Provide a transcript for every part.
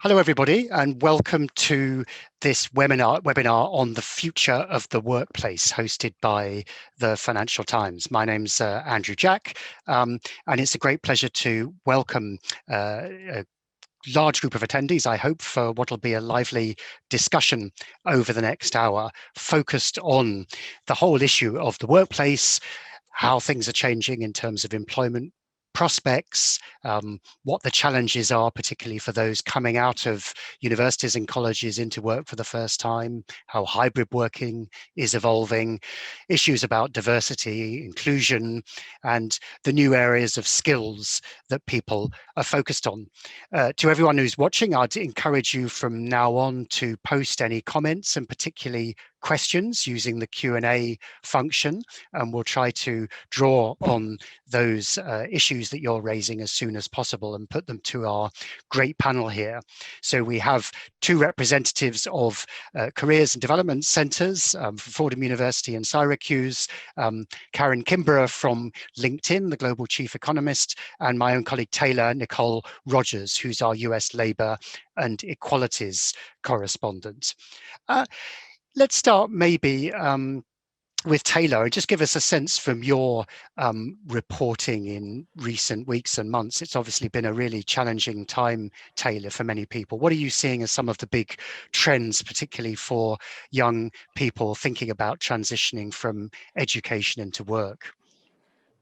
Hello, everybody, and welcome to this webinar on the future of the workplace, hosted by the Financial Times. My name's Andrew Jack, and it's a great pleasure to welcome a large group of attendees, I hope, for what will be a lively discussion over the next hour, focused on the whole issue of the workplace, how things are changing in terms of employment prospects, what the challenges are, particularly for those coming out of universities and colleges into work for the first time, how hybrid working is evolving, issues about diversity, inclusion, and the new areas of skills that people are focused on. To everyone who's watching, I'd encourage you from now on to post any comments and particularly questions using the Q&A function, and we'll try to draw on those issues that you're raising as soon as possible and put them to our great panel here. So we have two representatives of careers and development centers from Fordham University and Syracuse, Karen Kimbrough from LinkedIn, the global chief economist, and my own colleague Taylor Nicole Rogers, who's our US Labour and Equalities correspondent. Let's start maybe with Taylor, and just give us a sense from your reporting in recent weeks and months. It's obviously been a really challenging time, Taylor, for many people. What are you seeing as some of the big trends, particularly for young people thinking about transitioning from education into work?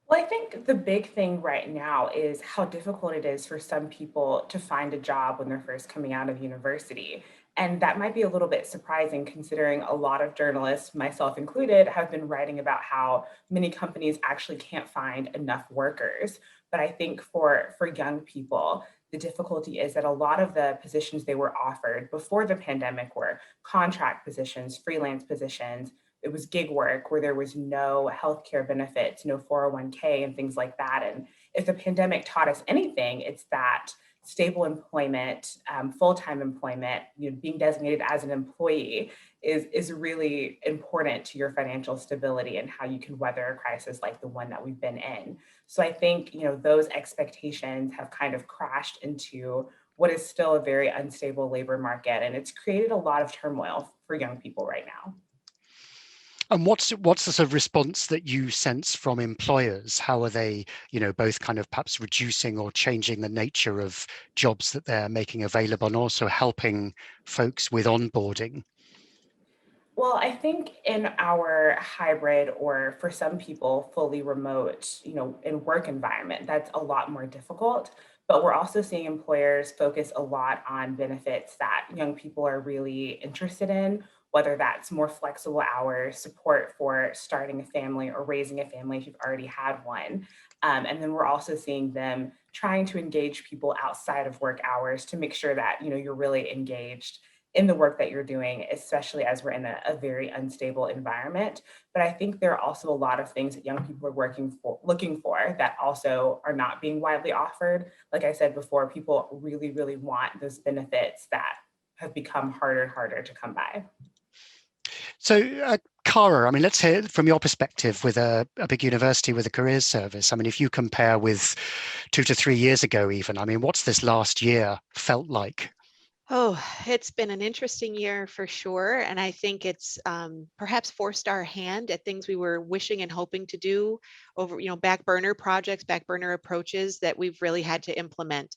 Well, I think the big thing right now is how difficult it is for some people to find a job when they're first coming out of university. And that might be a little bit surprising considering a lot of journalists, myself included, have been writing about how many companies actually can't find enough workers. But I think for young people, the difficulty is that a lot of the positions they were offered before the pandemic were contract positions, freelance positions. It was gig work where there was no healthcare benefits, no 401k and things like that. And if the pandemic taught us anything, it's that stable employment, full-time employment, being designated as an employee is really important to your financial stability and how you can weather a crisis like the one that we've been in. So I think, those expectations have kind of crashed into what is still a very unstable labor market. And it's created a lot of turmoil for young people right now. And what's the sort of response that you sense from employers? How are they, both kind of perhaps reducing or changing the nature of jobs that they're making available, and also helping folks with onboarding? Well, I think in our hybrid or for some people fully remote, in work environment, that's a lot more difficult. But we're also seeing employers focus a lot on benefits that young people are really interested in, whether that's more flexible hours, support for starting a family or raising a family if you've already had one. And then we're also seeing them trying to engage people outside of work hours to make sure that, you're really engaged in the work that you're doing, especially as we're in a very unstable environment. But I think there are also a lot of things that young people are looking for that also are not being widely offered. Like I said before, people really, really want those benefits that have become harder and harder to come by. So, Cara, I mean, let's hear from your perspective with a big university with a careers service. I mean, if you compare with 2 to 3 years ago, even, I mean, what's this last year felt like? Oh, it's been an interesting year for sure. And I think it's perhaps forced our hand at things we were wishing and hoping to do over, back burner projects, back burner approaches that we've really had to implement.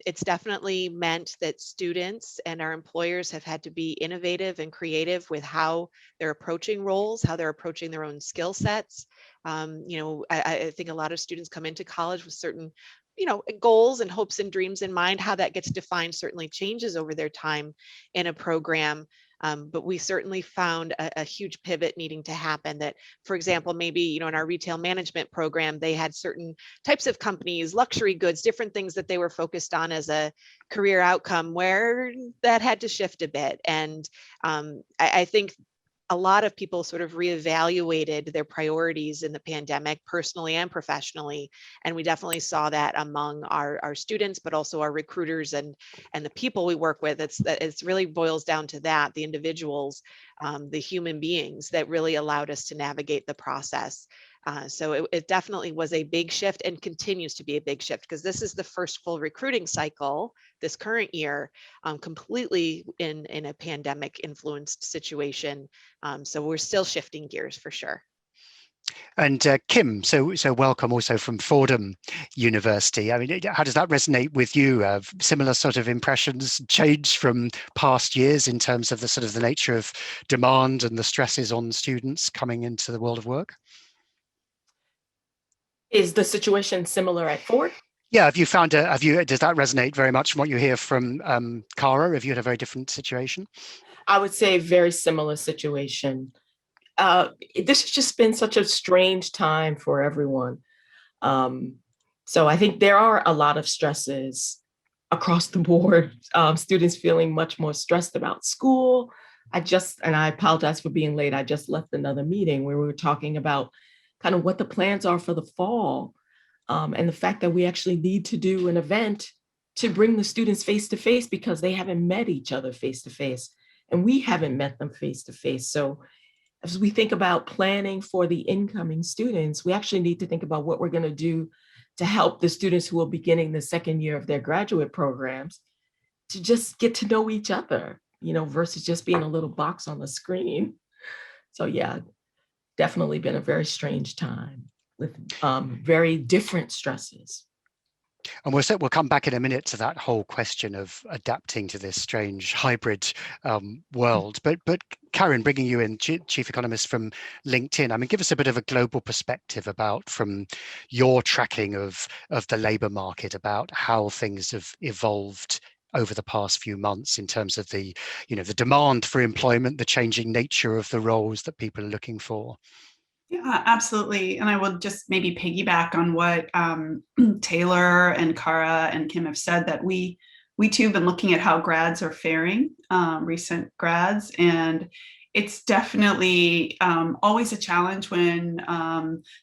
It's definitely meant that students and our employers have had to be innovative and creative with how they're approaching roles, how they're approaching their own skill sets. I think a lot of students come into college with certain goals and hopes and dreams in mind. How that gets defined certainly changes over their time in a program. But we certainly found a huge pivot needing to happen that, for example, maybe, in our retail management program, they had certain types of companies, luxury goods, different things that they were focused on as a career outcome where that had to shift a bit. And I think a lot of people sort of reevaluated their priorities in the pandemic, personally and professionally. And we definitely saw that among our students, but also our recruiters and the people we work with. It's really boils down to that, the individuals, the human beings that really allowed us to navigate the process. So it definitely was a big shift and continues to be a big shift because this is the first full recruiting cycle this current year, completely in a pandemic influenced situation. So we're still shifting gears for sure. And Kim, so welcome also from Fordham University. I mean, how does that resonate with you? Similar sort of impressions, change from past years in terms of the sort of the nature of demand and the stresses on students coming into the world of work? Is the situation similar at Ford? Yeah, have you found does that resonate very much from what you hear from Cara? Have you had a very different situation? I would say very similar situation. This has just been such a strange time for everyone. So I think there are a lot of stresses across the board. Students feeling much more stressed about school. And I apologize for being late. I just left another meeting where we were talking about kind of what the plans are for the fall. And the fact that we actually need to do an event to bring the students face to face because they haven't met each other face to face. And we haven't met them face to face. So as we think about planning for the incoming students, we actually need to think about what we're going to do to help the students who are beginning the second year of their graduate programs to just get to know each other, versus just being a little box on the screen. So yeah, definitely been a very strange time with very different stresses. And we'll come back in a minute to that whole question of adapting to this strange hybrid world. But Karen, bringing you in, Chief Economist from LinkedIn, I mean, give us a bit of a global perspective about from your tracking of the labour market, about how things have evolved over the past few months in terms of the demand for employment, the changing nature of the roles that people are looking for. Yeah, absolutely. And I will just maybe piggyback on what Taylor and Cara and Kim have said, that we too have been looking at how grads are faring, recent grads, and it's definitely always a challenge when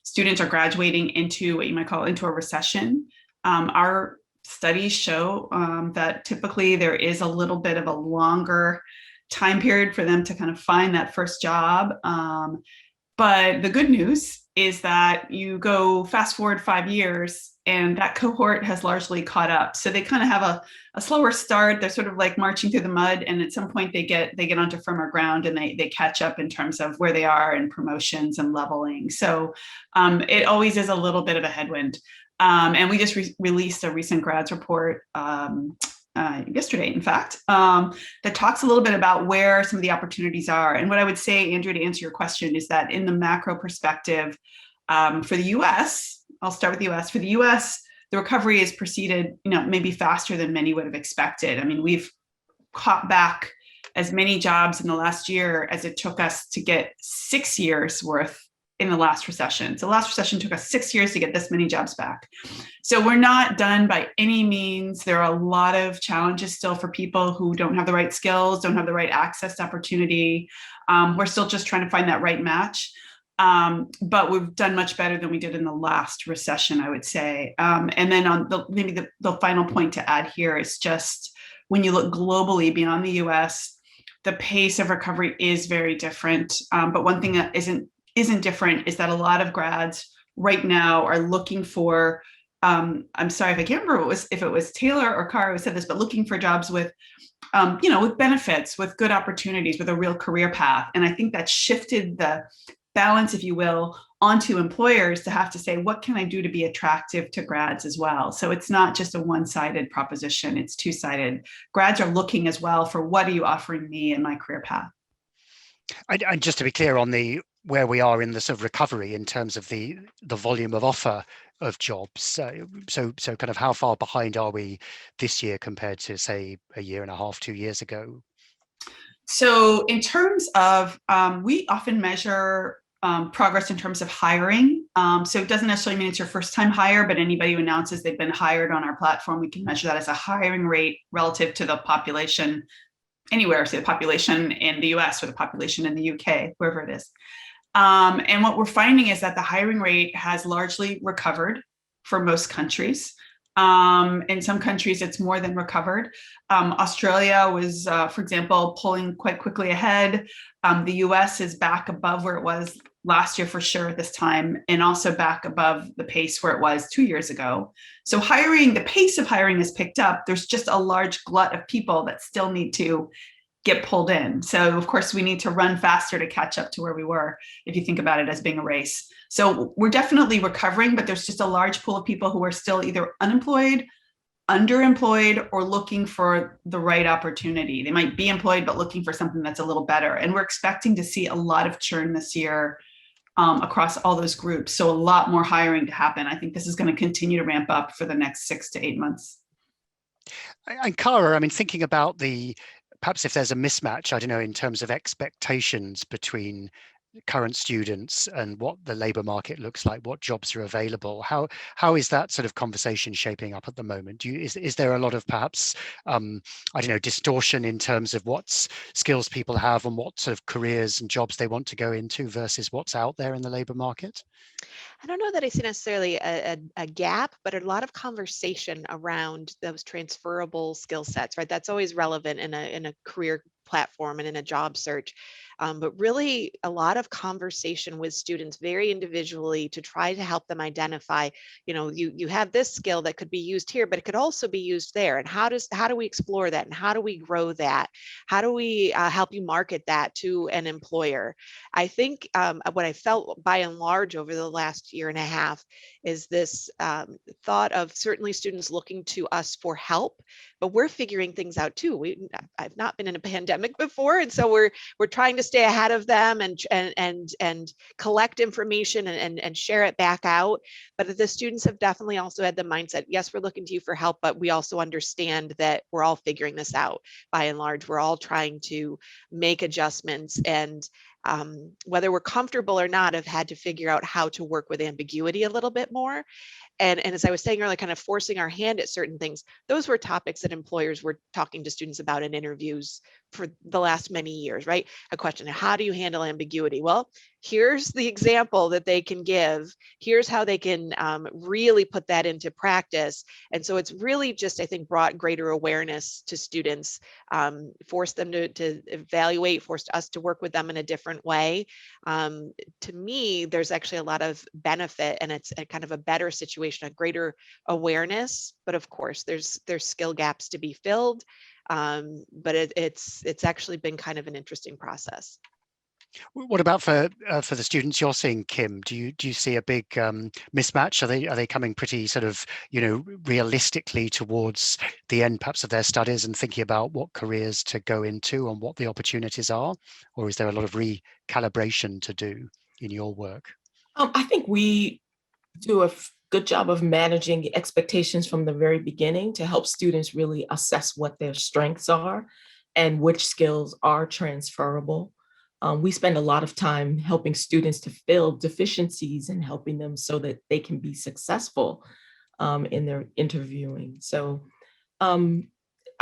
students are graduating into what you might call into a recession. Our studies show that typically there is a little bit of a longer time period for them to kind of find that first job. But the good news is that you go fast forward 5 years and that cohort has largely caught up. So they kind of have a slower start. They're sort of like marching through the mud, and at some point they get onto firmer ground and they catch up in terms of where they are in promotions and leveling. So it always is a little bit of a headwind. And we just released a recent grads report yesterday, in fact, that talks a little bit about where some of the opportunities are. And what I would say, Andrew, to answer your question, is that in the macro perspective, for the US, I'll start with the US. For the US, the recovery has proceeded, maybe faster than many would have expected. I mean, we've caught back as many jobs in the last year as it took us to get 6 years worth in the last recession. So the last recession took us 6 years to get this many jobs back. So we're not done by any means. There are a lot of challenges still for people who don't have the right skills, don't have the right access to opportunity. We're still just trying to find that right match. But we've done much better than we did in the last recession, I would say. And then on the final point to add here is just when you look globally beyond the US, the pace of recovery is very different. But one thing that isn't different is that a lot of grads right now are looking for, I'm sorry if I can't remember if it was Taylor or Cara who said this, but looking for jobs with, with benefits, with good opportunities, with a real career path. And I think that shifted the balance, if you will, onto employers to have to say, what can I do to be attractive to grads as well? So it's not just a one-sided proposition, it's two-sided. Grads are looking as well for, what are you offering me in my career path? And just to be clear on where we are in the sort of recovery in terms of the volume of offer of jobs. So kind of how far behind are we this year compared to, say, a year and a half, 2 years ago? So in terms of, we often measure progress in terms of hiring. So it doesn't necessarily mean it's your first time hire, but anybody who announces they've been hired on our platform, we can measure that as a hiring rate relative to the population anywhere, say the population in the US or the population in the UK, wherever it is. And what we're finding is that the hiring rate has largely recovered for most countries. In some countries, it's more than recovered. Australia was, for example, pulling quite quickly ahead. The US is back above where it was last year for sure at this time, and also back above the pace where it was 2 years ago. So the pace of hiring has picked up. There's just a large glut of people that still need to get pulled in. So of course we need to run faster to catch up to where we were, if you think about it as being a race. So we're definitely recovering, but there's just a large pool of people who are still either unemployed, underemployed, or looking for the right opportunity. They might be employed, but looking for something that's a little better. And we're expecting to see a lot of churn this year across all those groups. So a lot more hiring to happen. I think this is going to continue to ramp up for the next 6 to 8 months. And Cara, I mean, thinking about perhaps if there's a mismatch, I don't know, in terms of expectations between current students and what the labor market looks like, what jobs are available, how is that sort of conversation shaping up at the moment? Is there a lot of perhaps I don't know, distortion in terms of what skills people have and what sort of careers and jobs they want to go into versus what's out there in the labor market? I don't know that I see necessarily a gap, but a lot of conversation around those transferable skill sets, right? That's always relevant in a career platform and in a job search. But really a lot of conversation with students very individually to try to help them identify, you have this skill that could be used here, but it could also be used there. And how do we explore that? And how do we grow that? How do we help you market that to an employer? I think what I felt by and large over the last year and a half is this thought of certainly students looking to us for help, but we're figuring things out too. I've not been in a pandemic before, and so we're trying to stay ahead of them and collect information and share it back out. But the students have definitely also had the mindset, yes, we're looking to you for help, but we also understand that we're all figuring this out. By and large, we're all trying to make adjustments, and whether we're comfortable or not, have had to figure out how to work with ambiguity a little bit more. And as I was saying earlier, kind of forcing our hand at certain things, those were topics that employers were talking to students about in interviews for the last many years, right? A question, how do you handle ambiguity? Well, here's the example that they can give. Here's how they can really put that into practice. And so it's really just, I think, brought greater awareness to students, forced them to evaluate, forced us to work with them in a different way. To me, there's actually a lot of benefit, and it's a kind of a better situation, a greater awareness. But of course, there's skill gaps to be filled. But it's actually been kind of an interesting process. What about for the students you're seeing, Kim? Do you see a big mismatch? Are they coming pretty sort of realistically towards the end perhaps of their studies and thinking about what careers to go into and what the opportunities are, or is there a lot of recalibration to do in your work? I think we do a good job of managing expectations from the very beginning to help students really assess what their strengths are and which skills are transferable. We spend a lot of time helping students to fill deficiencies and helping them so that they can be successful in their interviewing. So not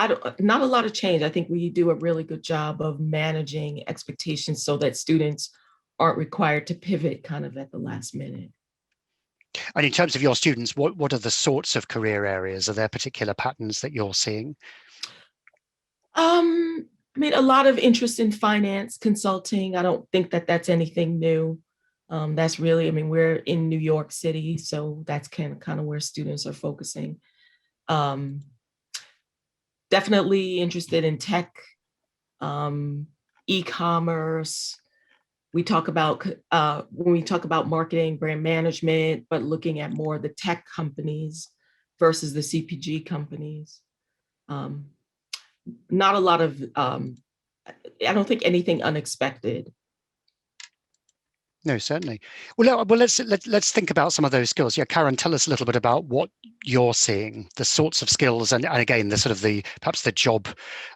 a lot of change. I think we do a really good job of managing expectations so that students aren't required to pivot kind of at the last minute. And in terms of your students, what are the sorts of career areas? Are there particular patterns that you're seeing? I mean, a lot of interest in finance, consulting. I don't think that that's anything new. That's really, I mean, we're in New York City, so that's kind of where students are focusing. Definitely interested in tech, e-commerce. We talk about, when we talk about marketing, brand management, but looking at more the tech companies versus the CPG companies. Not a lot of, I don't think anything unexpected. No, certainly. Well, let's think about some of those skills. Yeah, Karen, tell us a little bit about what you're seeing, the sorts of skills, and again, the sort of perhaps the job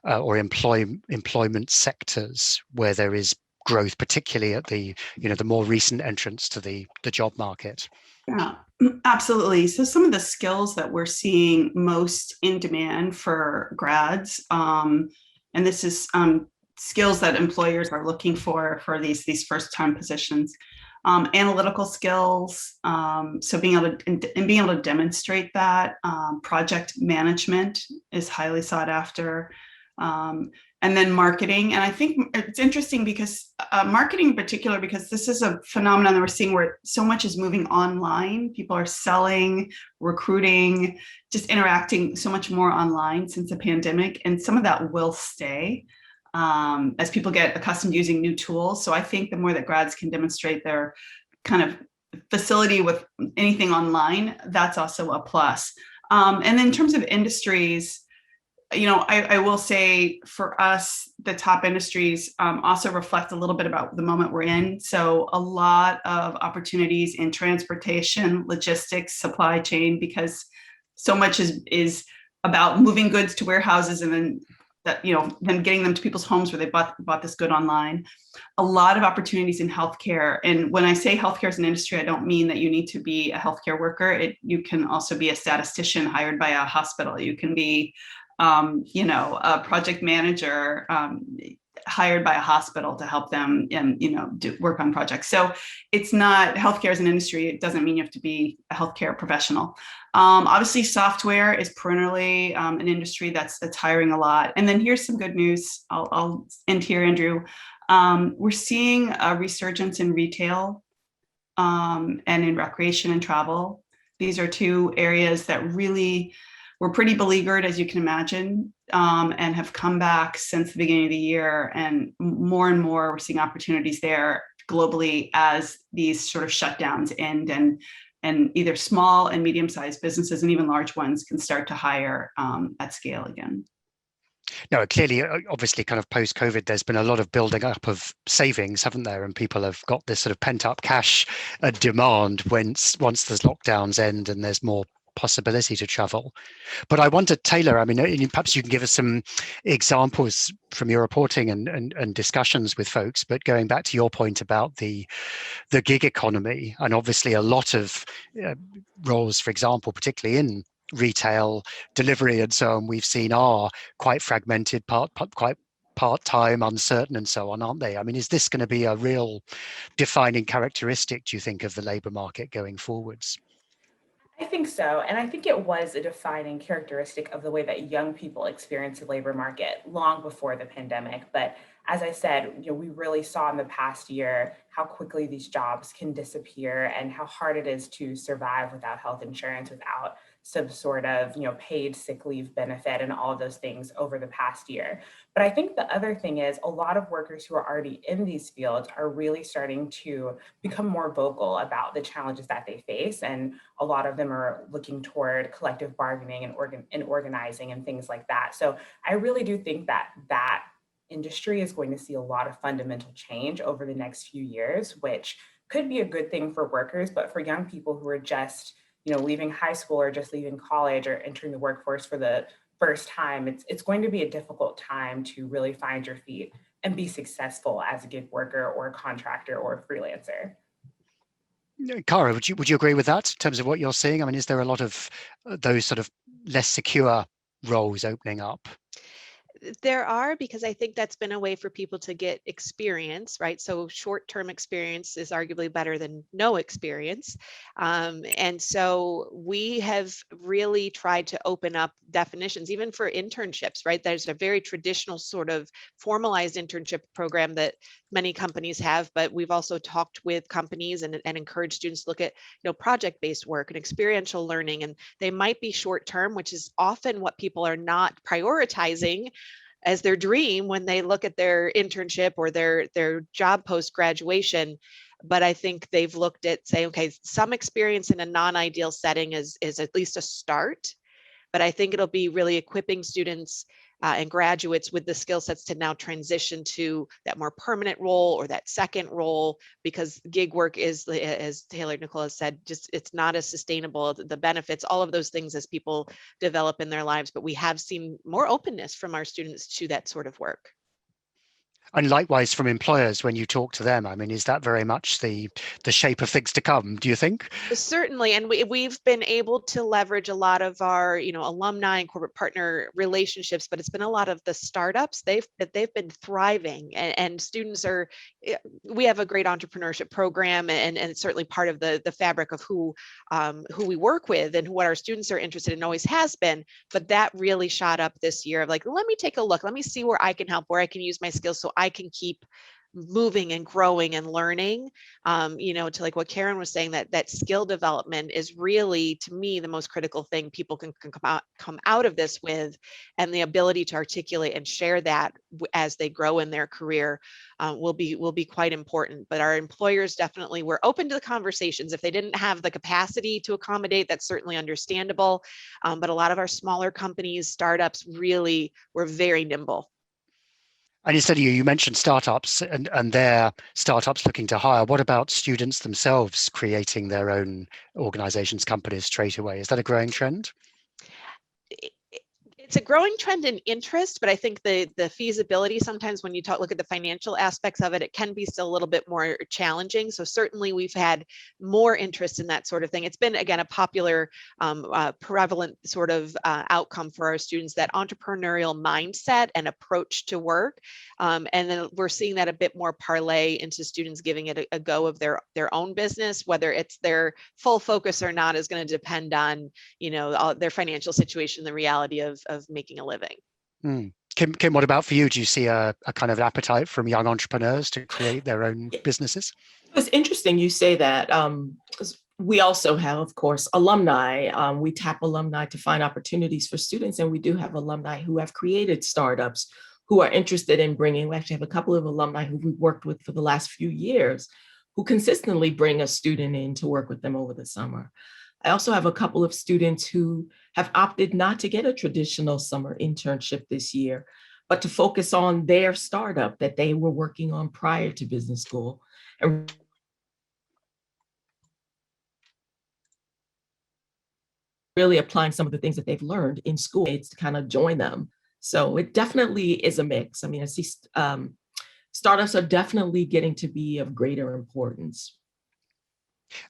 or employment sectors where there is growth, particularly at the more recent entrance to the job market. Yeah, absolutely. So some of the skills that we're seeing most in demand for grads, and this is skills that employers are looking for these first-time positions, analytical skills. So being able to demonstrate that, project management is highly sought after. And then marketing. And I think it's interesting because marketing in particular, because this is a phenomenon that we're seeing where so much is moving online. People are selling, recruiting, just interacting so much more online since the pandemic. And some of that will stay as people get accustomed to using new tools. So I think the more that grads can demonstrate their kind of facility with anything online, that's also a plus. And then in terms of industries, I will say for us, the top industries also reflect a little bit about the moment we're in. So a lot of opportunities in transportation, logistics, supply chain, because so much is about moving goods to warehouses and then then getting them to people's homes where they bought this good online. A lot of opportunities in healthcare. And when I say healthcare as an industry, I don't mean that you need to be a healthcare worker. You can also be a statistician hired by a hospital. You can be a project manager hired by a hospital to help them and work on projects. So it's not healthcare as an industry. It doesn't mean you have to be a healthcare professional. Obviously, software is perennially an industry that's hiring a lot. And then here's some good news. I'll end here, Andrew. We're seeing a resurgence in retail and in recreation and travel. These are two areas that really were pretty beleaguered, as you can imagine, and have come back since the beginning of the year. And more we're seeing opportunities there globally as these sort of shutdowns end, and either small and medium-sized businesses and even large ones can start to hire at scale again. No, clearly, obviously, kind of post-COVID, there's been a lot of building up of savings, haven't there? And people have got this sort of pent-up cash demand once those lockdowns end and there's more possibility to travel. But I wondered, Taylor, I mean, perhaps you can give us some examples from your reporting and discussions with folks, but going back to your point about the gig economy, and obviously a lot of roles, for example, particularly in retail, delivery and so on, we've seen are quite fragmented, quite part-time, uncertain and so on, aren't they? I mean, is this going to be a real defining characteristic, do you think, of the labour market going forwards? I think so. And I think it was a defining characteristic of the way that young people experience the labor market long before the pandemic. But as I said, we really saw in the past year how quickly these jobs can disappear and how hard it is to survive without health insurance, without some sort of, paid sick leave benefit and all of those things over the past year. But I think the other thing is a lot of workers who are already in these fields are really starting to become more vocal about the challenges that they face. And a lot of them are looking toward collective bargaining and organizing and things like that. So I really do think that industry is going to see a lot of fundamental change over the next few years, which could be a good thing for workers, but for young people who are just leaving high school or just leaving college or entering the workforce for the first time, it's going to be a difficult time to really find your feet and be successful as a gig worker or a contractor or a freelancer. Cara, would you agree with that in terms of what you're seeing? I mean, is there a lot of those sort of less secure roles opening up? There are, because I think that's been a way for people to get experience, right? So short-term experience is arguably better than no experience. And so we have really tried to open up definitions, even for internships, right? There's a very traditional sort of formalized internship program that many companies have, but we've also talked with companies and encouraged students to look at, project-based work and experiential learning, and they might be short-term, which is often what people are not prioritizing as their dream when they look at their internship or their job post graduation. But I think they've looked at saying, okay, some experience in a non-ideal setting is at least a start. But I think it'll be really equipping students and graduates with the skill sets to now transition to that more permanent role or that second role, because gig work is, as Taylor Nicola said, just it's not as sustainable. The benefits, all of those things as people develop in their lives, but we have seen more openness from our students to that sort of work. And likewise from employers, when you talk to them, I mean, is that very much the shape of things to come, do you think? Certainly, and we've been able to leverage a lot of our, alumni and corporate partner relationships, but it's been a lot of the startups. They've been thriving, and students are. We have a great entrepreneurship program, and it's certainly part of the fabric of who we work with and what our students are interested in. Always has been, but that really shot up this year. Of like, let me take a look. Let me see where I can help, where I can use my skills, so I can keep moving and growing and learning. To like what Karen was saying, that skill development is really, to me, the most critical thing people can come out of this with, and the ability to articulate and share that as they grow in their career will be quite important. But our employers definitely were open to the conversations. If they didn't have the capacity to accommodate, that's certainly understandable. But a lot of our smaller companies, startups, really were very nimble. And instead of you mentioned startups and their startups looking to hire. What about students themselves creating their own organizations, companies straight away? Is that a growing trend? It's a growing trend in interest, but I think the feasibility, sometimes when you look at the financial aspects of it, it can be still a little bit more challenging. So certainly we've had more interest in that sort of thing. It's been, again, a popular, prevalent sort of outcome for our students, that entrepreneurial mindset and approach to work. And then we're seeing that a bit more parlay into students giving it a go of their own business. Whether it's their full focus or not is going to depend on, their financial situation, the reality of making a living. Kim, what about for you? Do you see a kind of appetite from young entrepreneurs to create their own businesses? It's interesting you say that. We also have, of course, alumni. We tap alumni to find opportunities for students, and we do have alumni who have created startups who are interested in bringing. We actually have a couple of alumni who we've worked with for the last few years who consistently bring a student in to work with them over the summer. I also have a couple of students who have opted not to get a traditional summer internship this year, but to focus on their startup that they were working on prior to business school, and really applying some of the things that they've learned in school to kind of join them. So it definitely is a mix. I mean, I see startups are definitely getting to be of greater importance.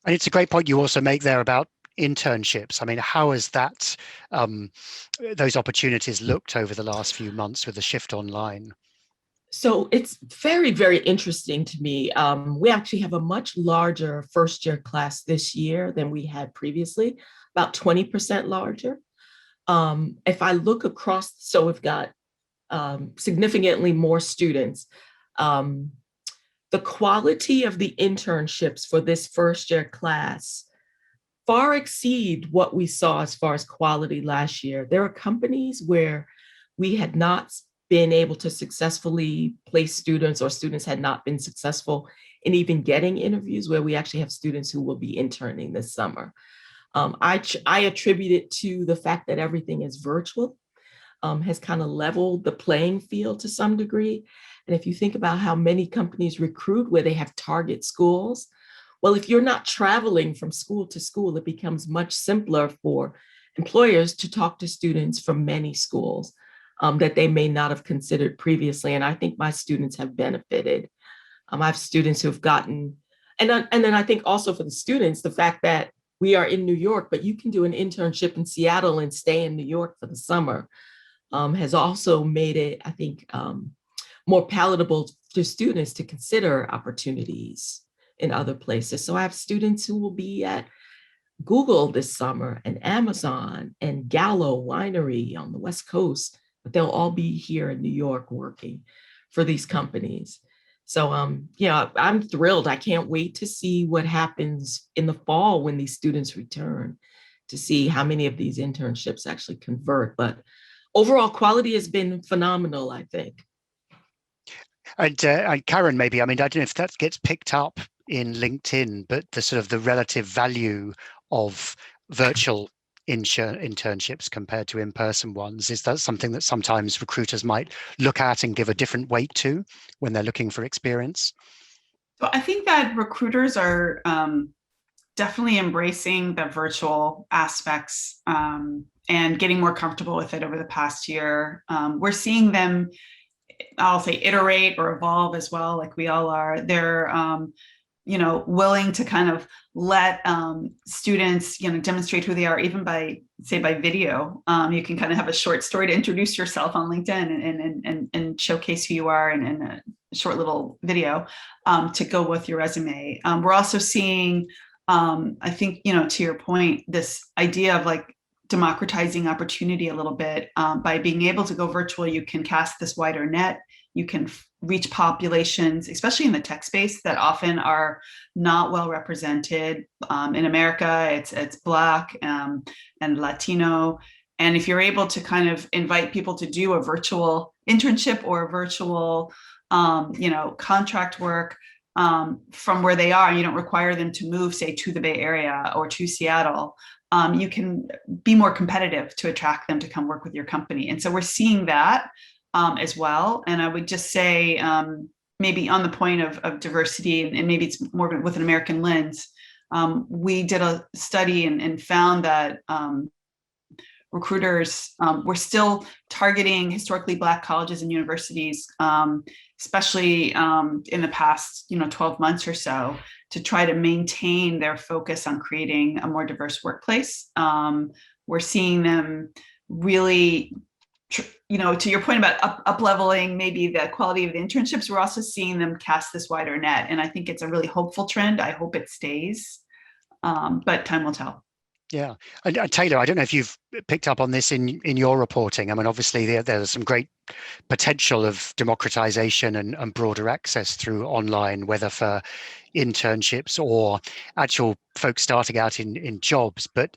And it's a great point you also make there about internships. I mean, how has that those opportunities looked over the last few months with the shift online? So it's very, very interesting to me. We actually have a much larger first year class this year than we had previously, about 20% larger. If I look across, so we've got significantly more students. The quality of the internships for this first year class far exceed what we saw as far as quality last year. There are companies where we had not been able to successfully place students, or students had not been successful in even getting interviews, where we actually have students who will be interning this summer. I attribute it to the fact that everything is virtual, has kind of leveled the playing field to some degree. And if you think about how many companies recruit where they have target schools, well, if you're not traveling from school to school, it becomes much simpler for employers to talk to students from many schools that they may not have considered previously. And I think my students have benefited. I have students who've gotten, and then I think also for the students, the fact that we are in New York, but you can do an internship in Seattle and stay in New York for the summer, has also made it, I think, more palatable to students to consider opportunities in other places. So I have students who will be at Google this summer, and Amazon, and Gallo Winery on the West Coast, but they'll all be here in New York working for these companies. So, I'm thrilled. I can't wait to see what happens in the fall when these students return, to see how many of these internships actually convert. But overall quality has been phenomenal, I think. And Karen, maybe, I mean, I don't know if that gets picked up in LinkedIn, but the sort of the relative value of virtual internships compared to in-person ones, is that something that sometimes recruiters might look at and give a different weight to when they're looking for experience? So I think that recruiters are definitely embracing the virtual aspects and getting more comfortable with it over the past year. We're seeing them I'll say iterate or evolve as well, like we all are. They're willing to kind of let students, demonstrate who they are, even by video. You can kind of have a short story to introduce yourself on LinkedIn and showcase who you are in a short little video to go with your resume. We're also seeing, I think, to your point, this idea of like democratizing opportunity a little bit. By being able to go virtual, you can cast this wider net. You can reach populations, especially in the tech space, that often are not well represented. In America, it's Black and Latino. And if you're able to kind of invite people to do a virtual internship or a virtual, contract work from where they are, you don't require them to move, say, to the Bay Area or to Seattle. You can be more competitive to attract them to come work with your company. And so we're seeing that as well. And I would just say, maybe on the point of diversity, and maybe it's more with an American lens, we did a study and found that recruiters were still targeting historically Black colleges and universities, especially in the past 12 months or so, to try to maintain their focus on creating a more diverse workplace. We're seeing them really, to your point about up-leveling maybe the quality of the internships, we're also seeing them cast this wider net. And I think it's a really hopeful trend. I hope it stays, but time will tell. Yeah. And Taylor, I don't know if you've picked up on this in your reporting. I mean, obviously there's some great potential of democratization and broader access through online, whether for internships or actual folks starting out in jobs. But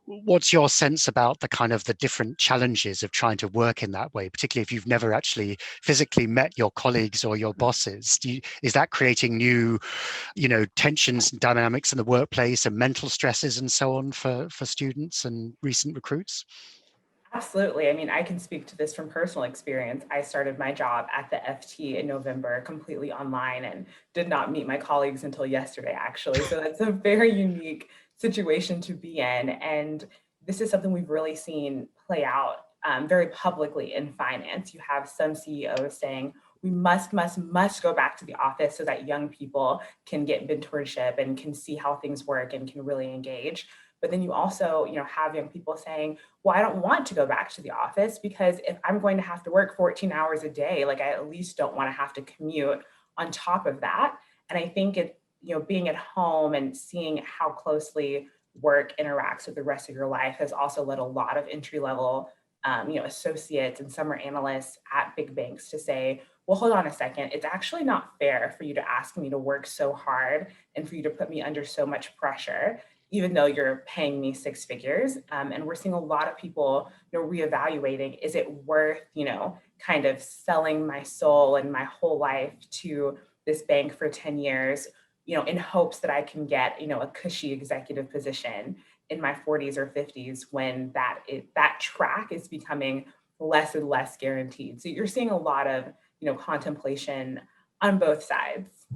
what's your sense about the kind of the different challenges of trying to work in that way, particularly if you've never actually physically met your colleagues or your bosses? Is that creating new, tensions and dynamics in the workplace and mental stresses and so on for students and recent recruits? Absolutely. I mean, I can speak to this from personal experience. I started my job at the FT in November completely online and did not meet my colleagues until yesterday, actually. So that's a very unique situation to be in. And this is something we've really seen play out very publicly in finance. You have some CEOs saying, we must go back to the office so that young people can get mentorship and can see how things work and can really engage. But then you also, have young people saying, well, I don't want to go back to the office because if I'm going to have to work 14 hours a day, like I at least don't want to have to commute on top of that. And I think being at home and seeing how closely work interacts with the rest of your life has also led a lot of entry level, associates and summer analysts at big banks to say, well, hold on a second. It's actually not fair for you to ask me to work so hard and for you to put me under so much pressure, even though you're paying me six figures. And we're seeing a lot of people, reevaluating, is it worth, kind of selling my soul and my whole life to this bank for 10 years, in hopes that I can get, a cushy executive position in my 40s or 50s when that track is becoming less and less guaranteed. So you're seeing a lot of, contemplation on both sides.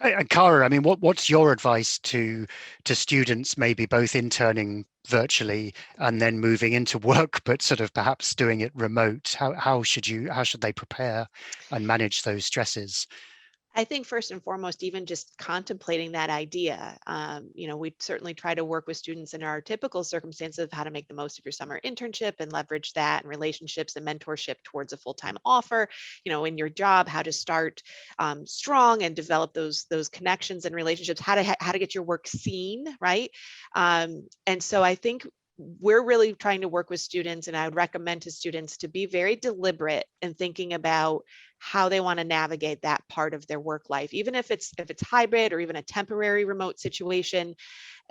And Cara, I mean, what's your advice to students, maybe both interning virtually and then moving into work, but sort of perhaps doing it remote? How should they prepare and manage those stresses? I think first and foremost, even just contemplating that idea, we certainly try to work with students in our typical circumstances of how to make the most of your summer internship and leverage that and relationships and mentorship towards a full-time offer, in your job, how to start strong and develop those connections and relationships, how to get your work seen, right? And so I think we're really trying to work with students, and I would recommend to students to be very deliberate in thinking about how they want to navigate that part of their work life. Even if it's hybrid or even a temporary remote situation,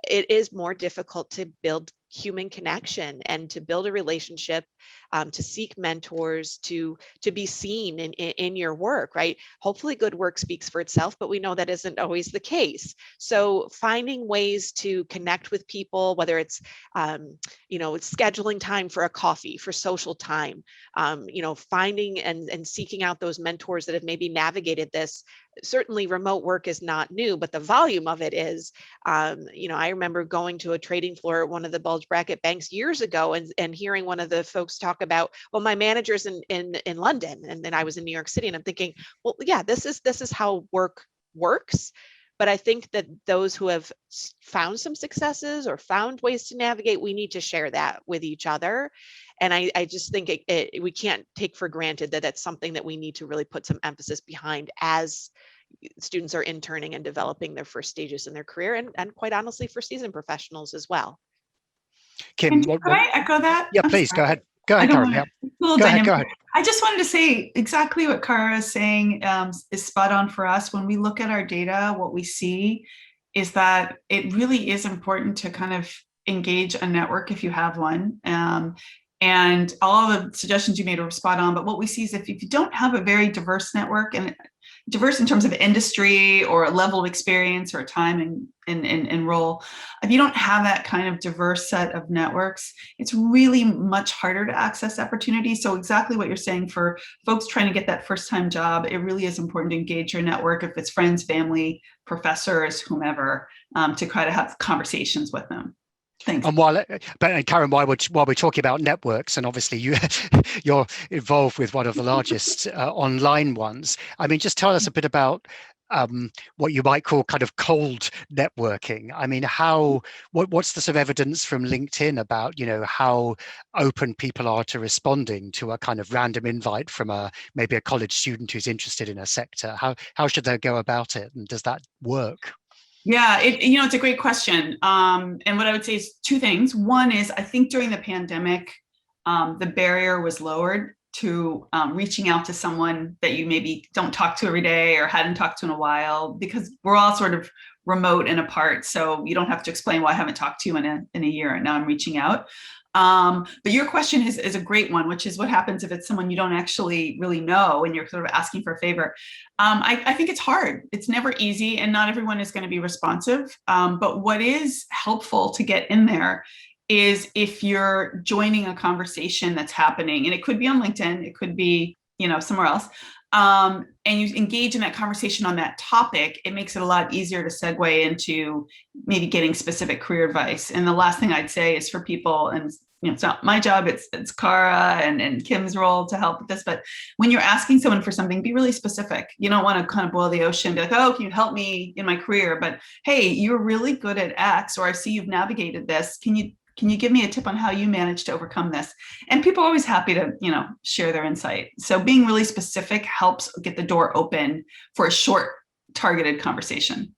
it is more difficult to build human connection and to build a relationship, to seek mentors, to be seen in your work, right? Hopefully good work speaks for itself, but we know that isn't always the case. So finding ways to connect with people, whether it's, it's scheduling time for a coffee, for social time, finding and seeking out those mentors that have maybe navigated this certainly remote work is not new, but the volume of it is. I remember going to a trading floor at one of the bulge bracket banks years ago and hearing one of the folks talk about, well, my manager's in London, and then I was in New York City, and I'm thinking, well, yeah, this is how work works. But I think that those who have found some successes or found ways to navigate, we need to share that with each other. And I just think we can't take for granted that that's something that we need to really put some emphasis behind as students are interning and developing their first stages in their career, and quite honestly for seasoned professionals as well. Kim, And could I echo that? yeah, I'm please sorry. go ahead. Go I ahead, don't Karen. wanna- Yeah. it's a little Go ahead, dynamic. go ahead. I just wanted to say exactly what Kara is saying is spot on for us. When we look at our data, what we see is that it really is important to kind of engage a network if you have one. And all of the suggestions you made are spot on. But what we see is if you don't have a very diverse network, and diverse in terms of industry or a level of experience or time and role, if you don't have that kind of diverse set of networks, it's really much harder to access opportunities. So exactly what you're saying for folks trying to get that first time job, it really is important to engage your network, if it's friends, family, professors, whomever, to try to have conversations with them. Thanks. And Karen, while we're talking about networks, and obviously you're involved with one of the largest online ones. I mean, just tell us a bit about what you might call kind of cold networking. I mean, what's the sort of evidence from LinkedIn about, how open people are to responding to a kind of random invite from maybe a college student who's interested in a sector? How should they go about it, and does that work? Yeah, it's a great question. And what I would say is two things. One is, I think during the pandemic, the barrier was lowered to reaching out to someone that you maybe don't talk to every day or hadn't talked to in a while, because we're all sort of remote and apart. So you don't have to explain why I haven't talked to you in a year and now I'm reaching out. But your question is a great one, which is what happens if it's someone you don't actually really know and you're sort of asking for a favor. I think it's hard. It's never easy, and not everyone is going to be responsive. But what is helpful to get in there is if you're joining a conversation that's happening, and it could be on LinkedIn, it could be, somewhere else, and you engage in that conversation on that topic, it makes it a lot easier to segue into maybe getting specific career advice. And the last thing I'd say is for people, and it's not my job, it's Kara and Kim's role to help with this, but when you're asking someone for something, be really specific. You don't want to kind of boil the ocean, be like, oh, can you help me in my career? But hey, you're really good at X, or I see you've navigated this. Can you give me a tip on how you managed to overcome this? And people are always happy to, share their insight. So being really specific helps get the door open for a short, targeted conversation.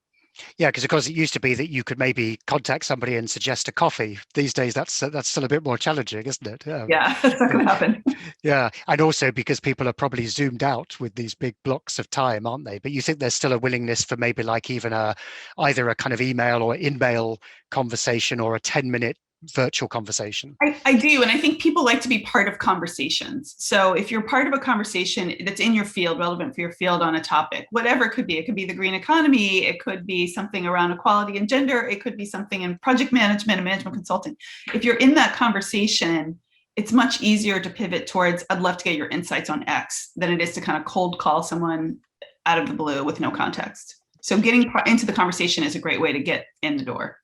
Yeah, because of course it used to be that you could maybe contact somebody and suggest a coffee. These days, that's still a bit more challenging, isn't it? Yeah, that's not going to happen. Yeah, and also because people are probably zoomed out with these big blocks of time, aren't they? But you think there's still a willingness for maybe like even either a kind of email or in-mail conversation or a 10-minute virtual conversation? I do. And I think people like to be part of conversations. So if you're part of a conversation that's in your field, relevant for your field on a topic, whatever it could be the green economy, it could be something around equality and gender, it could be something in project management and management consulting. If you're in that conversation, it's much easier to pivot towards, I'd love to get your insights on X, than it is to kind of cold call someone out of the blue with no context. So getting into the conversation is a great way to get in the door.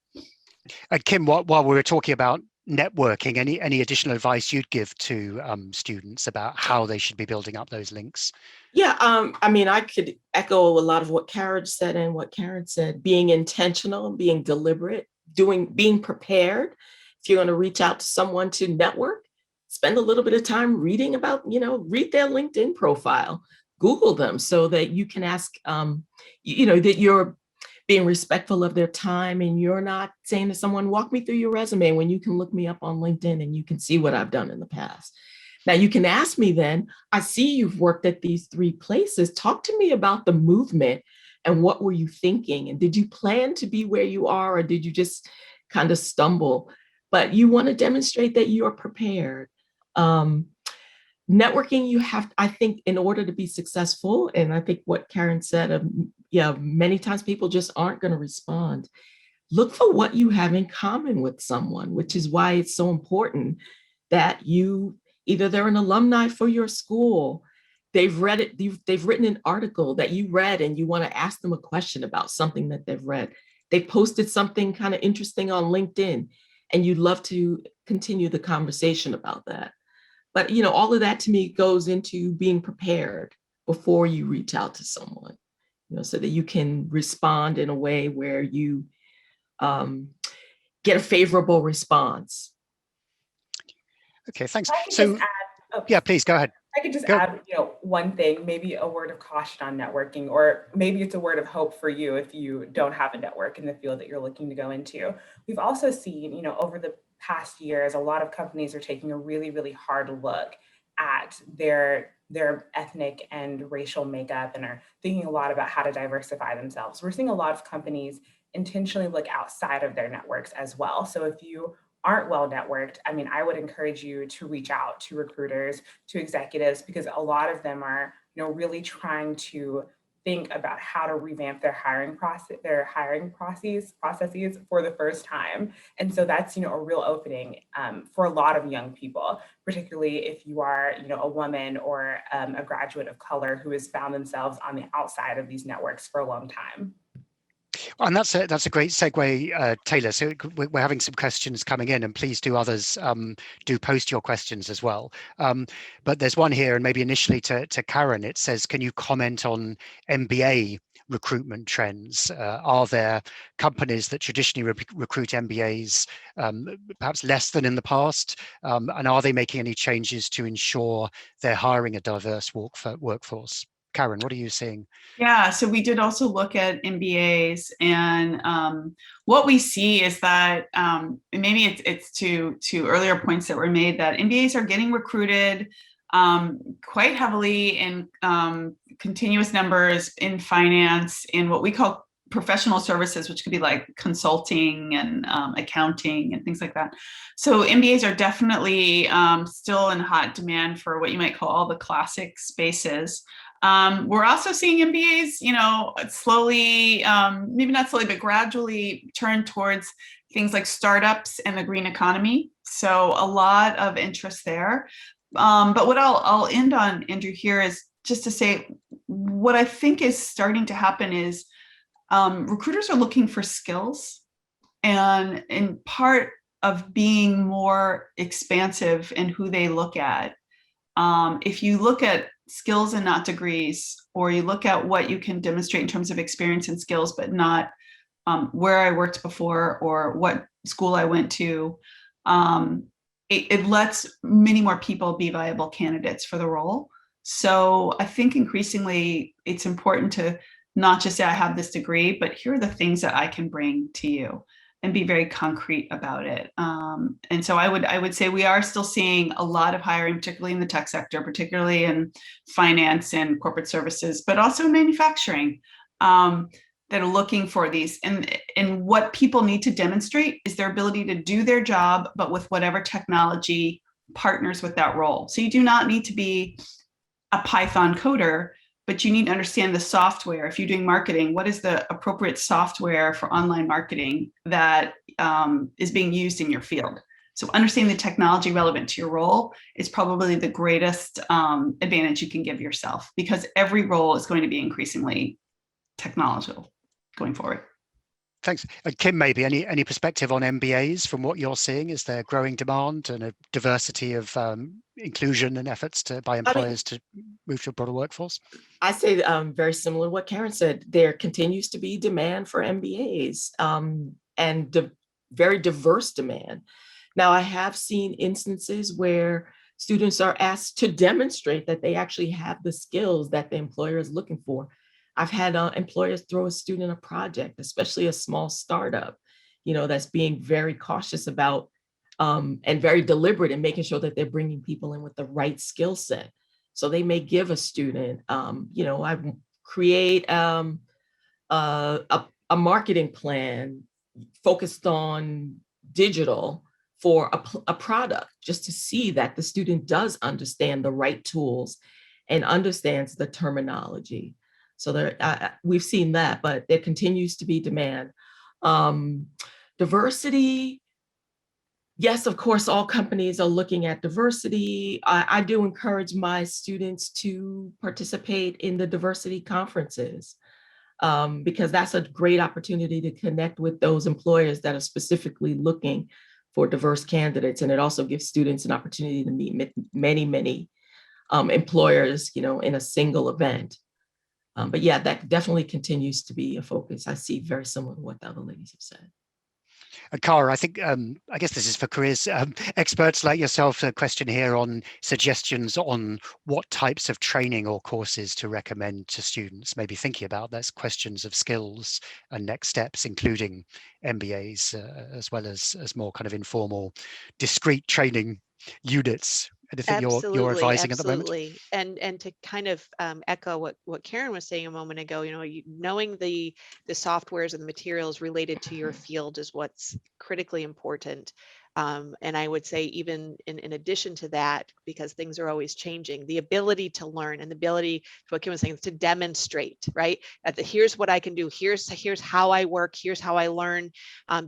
Kim, while we were talking about networking, any additional advice you'd give to students about how they should be building up those links? Yeah, I could echo a lot of what Karen said and what Karen said. Being intentional, being deliberate, being prepared. If you're going to reach out to someone to network, spend a little bit of time reading about, read their LinkedIn profile, Google them so that you can ask, that you're being respectful of their time and you're not saying to someone, walk me through your resume, when you can look me up on LinkedIn and you can see what I've done in the past. Now you can ask me then, I see you've worked at these 3 places. Talk to me about the movement and what were you thinking? And did you plan to be where you are, or did you just kind of stumble? But you want to demonstrate that you are prepared. Networking, you have, I think, in order to be successful, and I think what Karen said, many times people just aren't going to respond. Look for what you have in common with someone, which is why it's so important that either they're an alumni for your school, they've read it, they've written an article that you read and you want to ask them a question about something that they've read. They posted something kind of interesting on LinkedIn and you'd love to continue the conversation about that. But all of that to me goes into being prepared before you reach out to someone, so that you can respond in a way where you get a favorable response. Okay, thanks. If I could So, just add, oh, yeah, please go ahead. I could just Go. add, one thing, maybe a word of caution on networking, or maybe it's a word of hope for you if you don't have a network in the field that you're looking to go into. We've also seen, over the past years, a lot of companies are taking a really, really hard look at their ethnic and racial makeup and are thinking a lot about how to diversify themselves. We're seeing a lot of companies intentionally look outside of their networks as well. So if you aren't well networked, I would encourage you to reach out to recruiters, to executives, because a lot of them are, really trying to think about how to revamp their hiring processes for the first time. And so that's, a real opening for a lot of young people, particularly if you are, a woman or a graduate of color who has found themselves on the outside of these networks for a long time. And that's a great segue, Taylor. So we're having some questions coming in, and please do others do post your questions as well. But there's one here, and maybe initially to Karen. It says, can you comment on MBA recruitment trends? Are there companies that traditionally recruit MBAs perhaps less than in the past? And are they making any changes to ensure they're hiring a diverse workforce? Karen, what are you seeing? Yeah, so we did also look at MBAs, and what we see is that maybe it's to earlier points that were made, that MBAs are getting recruited quite heavily in continuous numbers in finance, in what we call professional services, which could be like consulting and accounting and things like that. So MBAs are definitely still in hot demand for what you might call all the classic spaces. We're also seeing MBAs, slowly, maybe not slowly, but gradually turn towards things like startups and the green economy. So a lot of interest there. But what I'll end on, Andrew, here is just to say what I think is starting to happen is recruiters are looking for skills, and in part of being more expansive in who they look at. If you look at skills and not degrees, or you look at what you can demonstrate in terms of experience and skills, but not where I worked before or what school I went to, it lets many more people be viable candidates for the role. So I think increasingly it's important to not just say I have this degree, but here are the things that I can bring to you, and be very concrete about it. And so I would say we are still seeing a lot of hiring, particularly in the tech sector, particularly in finance and corporate services, but also in manufacturing, that are looking for these. And what people need to demonstrate is their ability to do their job, but with whatever technology partners with that role. So you do not need to be a Python coder, but you need to understand the software. If you're doing marketing, what is the appropriate software for online marketing that is being used in your field? So understanding the technology relevant to your role is probably the greatest advantage you can give yourself, because every role is going to be increasingly technological going forward. Thanks. Kim, maybe any perspective on MBAs from what you're seeing? Is there growing demand and a diversity of inclusion and efforts by employers to move to a broader workforce? I say very similar to what Karen said. There continues to be demand for MBAs and very diverse demand. Now, I have seen instances where students are asked to demonstrate that they actually have the skills that the employer is looking for. I've had employers throw a student a project, especially a small startup, that's being very cautious about and very deliberate in making sure that they're bringing people in with the right skill set. So they may give a student, I create a marketing plan focused on digital for a product, just to see that the student does understand the right tools and understands the terminology. So we've seen that, but there continues to be demand. Diversity, Yes, of course, all companies are looking at diversity. I do encourage my students to participate in the diversity conferences, because that's a great opportunity to connect with those employers that are specifically looking for diverse candidates. And it also gives students an opportunity to meet many employers, in a single event. But yeah, that definitely continues to be a focus. I see very similar to what the other ladies have said. And Cara, I think, I guess this is for careers experts like yourself, a question here on suggestions on what types of training or courses to recommend to students, maybe thinking about that's questions of skills and next steps, including MBAs, as well as more kind of informal, discrete training units. Anything you're advising at the moment? Absolutely. And to kind of echo what Karen was saying a moment ago, knowing the softwares and the materials related to your field is what's critically important. And I would say even in addition to that, because things are always changing, the ability to learn and the ability, what Kim was saying, to demonstrate, right? Here's what I can do. Here's how I work. Here's how I learn.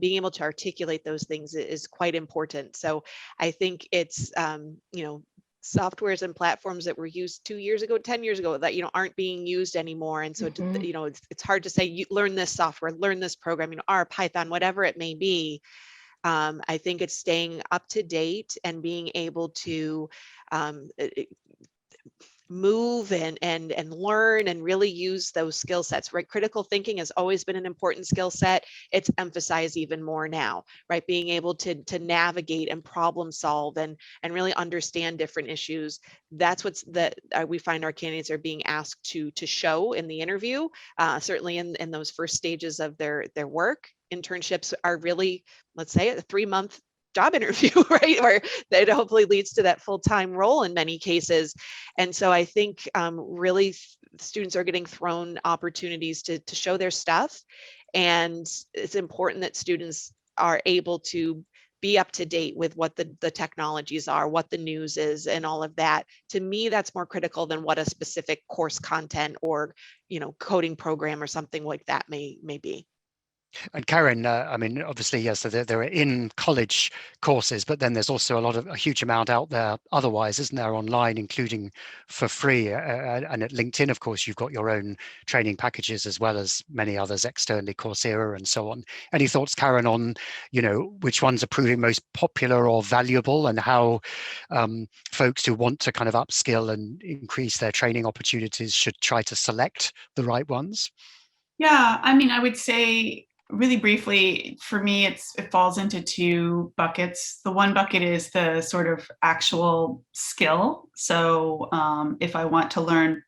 Being able to articulate those things is quite important. So I think it's, softwares and platforms that were used 2 years ago, 10 years ago that, aren't being used anymore. And so, it's hard to say, you learn this software, learn this program, R, Python, whatever it may be. I think it's staying up to date and being able to move and learn and really use those skill sets, right? Critical thinking has always been an important skill set. It's emphasized even more now, right? Being able to navigate and problem solve and really understand different issues. That's we find our candidates are being asked to show in the interview, certainly in those first stages of their work. Internships are really, let's say, a 3-month job interview, right? Where that hopefully leads to that full-time role in many cases. And so I think really students are getting thrown opportunities to show their stuff. And it's important that students are able to be up to date with what the technologies are, what the news is, and all of that. To me, that's more critical than what a specific course content or, coding program or something like that may be. And Karen, I mean, obviously, yes, so there are in college courses, but then there's also a huge amount out there otherwise, isn't there, online, including for free. And at LinkedIn, of course, you've got your own training packages as well as many others externally, Coursera and so on. Any thoughts, Karen, on, which ones are proving most popular or valuable, and how folks who want to kind of upskill and increase their training opportunities should try to select the right ones? Yeah, I mean, I would say really briefly, for me, it falls into 2 buckets. The one bucket is the sort of actual skill. So if I want to learn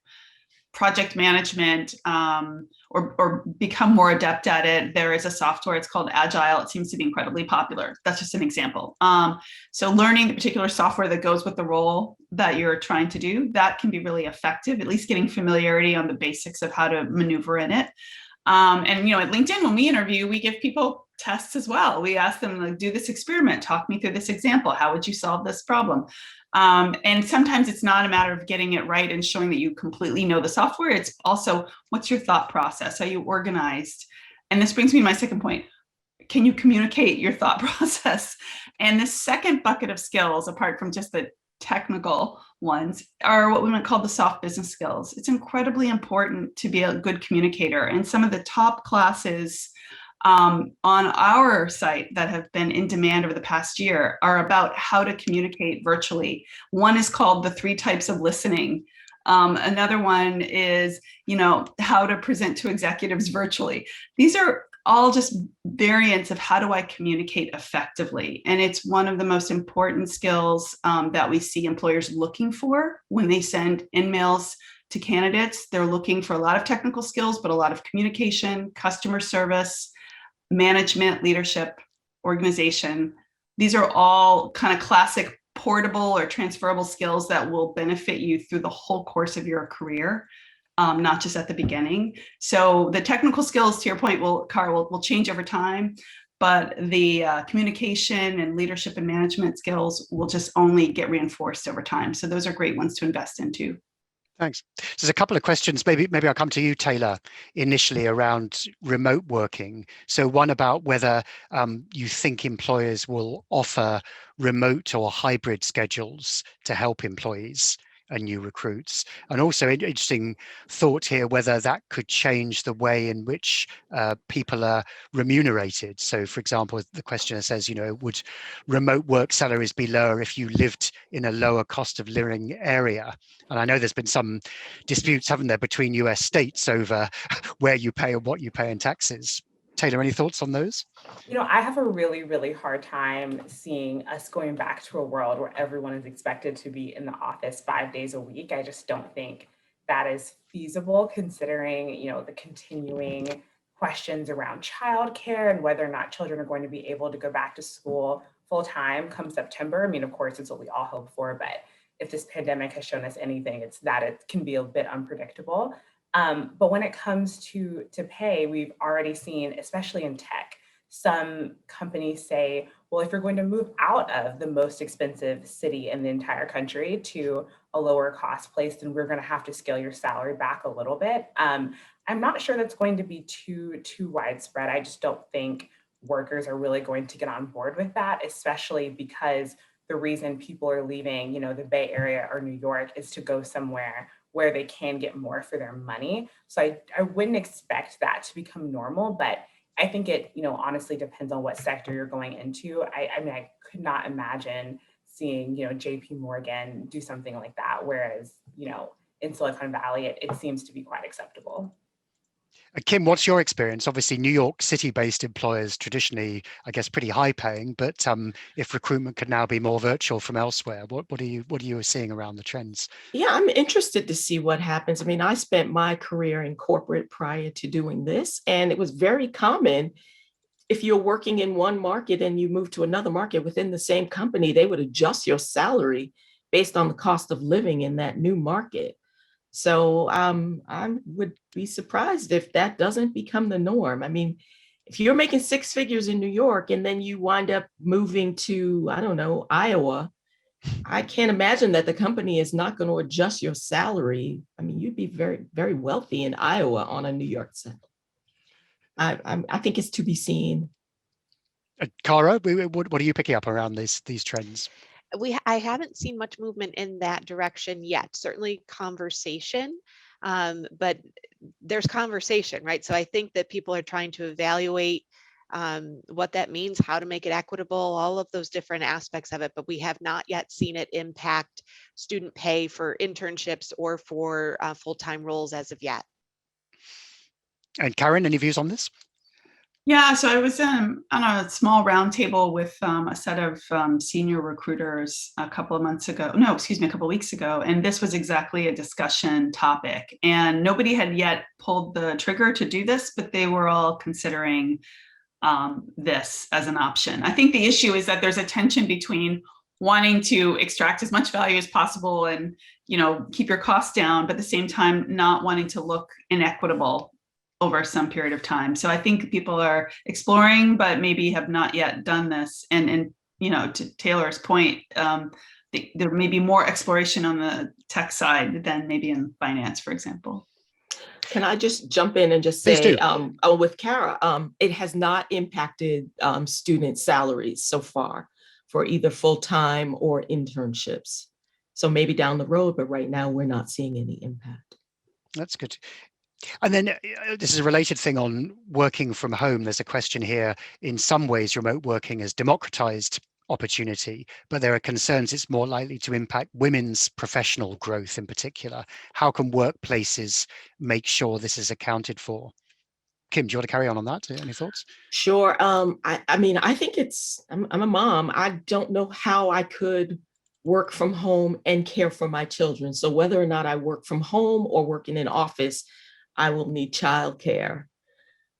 project management or become more adept at it, there is a software, it's called Agile. It seems to be incredibly popular. That's just an example. So learning the particular software that goes with the role that you're trying to do, that can be really effective, at least getting familiarity on the basics of how to maneuver in it. And at LinkedIn, when we interview, we give people tests as well. We ask them, like, do this experiment, talk me through this example. How would you solve this problem? And sometimes it's not a matter of getting it right and showing that you completely know the software. It's also, what's your thought process? Are you organized? And this brings me to my second point. Can you communicate your thought process? And the second bucket of skills, apart from just the technical ones, are what we might call the soft business skills. It's incredibly important to be a good communicator. And some of the top classes on our site that have been in demand over the past year are about how to communicate virtually. One is called the 3 types of listening. Another one is, how to present to executives virtually. These are all just variants of how do I communicate effectively. And it's one of the most important skills that we see employers looking for when they send in-mails to candidates. They're looking for a lot of technical skills, but a lot of communication, customer service, management, leadership, organization. These are all kind of classic portable or transferable skills that will benefit you through the whole course of your career. Not just at the beginning. So the technical skills, to your point, will change over time, but the communication and leadership and management skills will just only get reinforced over time. So those are great ones to invest into. Thanks. So there's a couple of questions. Maybe I'll come to you, Taylor, initially around remote working. So one about whether you think employers will offer remote or hybrid schedules to help employees and new recruits. And also interesting thought here, whether that could change the way in which people are remunerated. So for example, the questioner says, would remote work salaries be lower if you lived in a lower cost of living area? And I know there's been some disputes, haven't there, between US states over where you pay and what you pay in taxes. Taylor, any thoughts on those? I have a really, really hard time seeing us going back to a world where everyone is expected to be in the office 5 days a week. I just don't think that is feasible, considering, the continuing questions around childcare and whether or not children are going to be able to go back to school full time come September. I mean, of course, it's what we all hope for, but if this pandemic has shown us anything, it's that it can be a bit unpredictable. But when it comes to pay, we've already seen, especially in tech, some companies say, well, if you're going to move out of the most expensive city in the entire country to a lower cost place, then we're going to have to scale your salary back a little bit. I'm not sure that's going to be too widespread. I just don't think workers are really going to get on board with that, especially because the reason people are leaving, the Bay Area or New York is to go somewhere where they can get more for their money. So I wouldn't expect that to become normal, but I think it, honestly depends on what sector you're going into. I mean, I could not imagine seeing, JP Morgan do something like that, whereas, in Silicon Valley, it seems to be quite acceptable. Kim, what's your experience? Obviously, New York City-based employers traditionally, I guess, pretty high-paying. But if recruitment could now be more virtual from elsewhere, what are you seeing around the trends? Yeah, I'm interested to see what happens. I mean, I spent my career in corporate prior to doing this, and it was very common. If you're working in one market and you move to another market within the same company, they would adjust your salary based on the cost of living in that new market. So I would be surprised if that doesn't become the norm. I mean, if you're making six figures in New York and then you wind up moving to, I don't know, Iowa, I can't imagine that the company is not going to adjust your salary. I mean, you'd be very, very wealthy in Iowa on a New York salary. I think it's to be seen. Cara, what are you picking up around these trends? I haven't seen much movement in that direction yet. Certainly conversation, but there's conversation, right? So I think that people are trying to evaluate what that means, how to make it equitable, all of those different aspects of it, but we have not yet seen it impact student pay for internships or for full-time roles as of yet. And Karen, any views on this? Yeah, so I was on a small roundtable with a set of senior recruiters a couple of weeks ago, and this was exactly a discussion topic. And nobody had yet pulled the trigger to do this, but they were all considering this as an option. I think the issue is that there's a tension between wanting to extract as much value as possible and keep your costs down, but at the same time not wanting to look inequitable over some period of time. So I think people are exploring, but maybe have not yet done this. And to Taylor's point, there may be more exploration on the tech side than maybe in finance, for example. Can I just jump in and just say, with Cara, it has not impacted student salaries so far for either full-time or internships. So maybe down the road, but right now we're not seeing any impact. That's good. And then this is a related thing on working from home. There's a question here. In some ways, remote working has democratized opportunity, but there are concerns it's more likely to impact women's professional growth in particular. How can workplaces make sure this is accounted for? Kim, do you want to carry on that? Any thoughts? Sure. I mean, I think I'm a mom. I don't know how I could work from home and care for my children. So whether or not I work from home or work in an office, I will need childcare.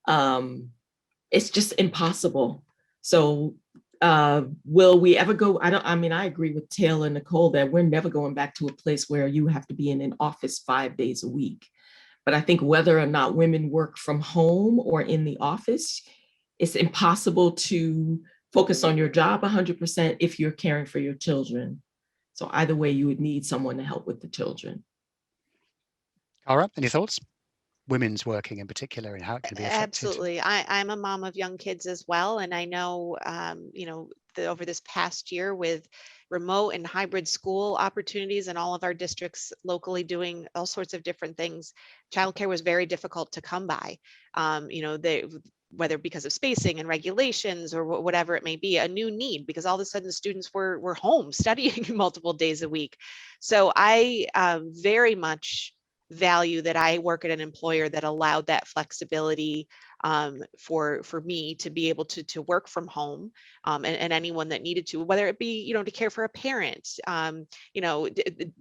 It's just impossible. So will we ever go? I agree with Taylor and Nicole that we're never going back to a place where you have to be in an office 5 days a week. But I think whether or not women work from home or in the office, it's impossible to focus on your job 100% if you're caring for your children. So either way, you would need someone to help with the children. Cara, any thoughts? Women's working in particular and how it can be affected. Absolutely. I'm a mom of young kids as well. And I know, over this past year with remote and hybrid school opportunities and all of our districts locally doing all sorts of different things, childcare was very difficult to come by. Whether because of spacing and regulations or whatever it may be, a new need, because all of a sudden students were home studying multiple days a week. So I very much value that I work at an employer that allowed that flexibility for me to be able to work from home, and anyone that needed to, whether it be to care for a parent,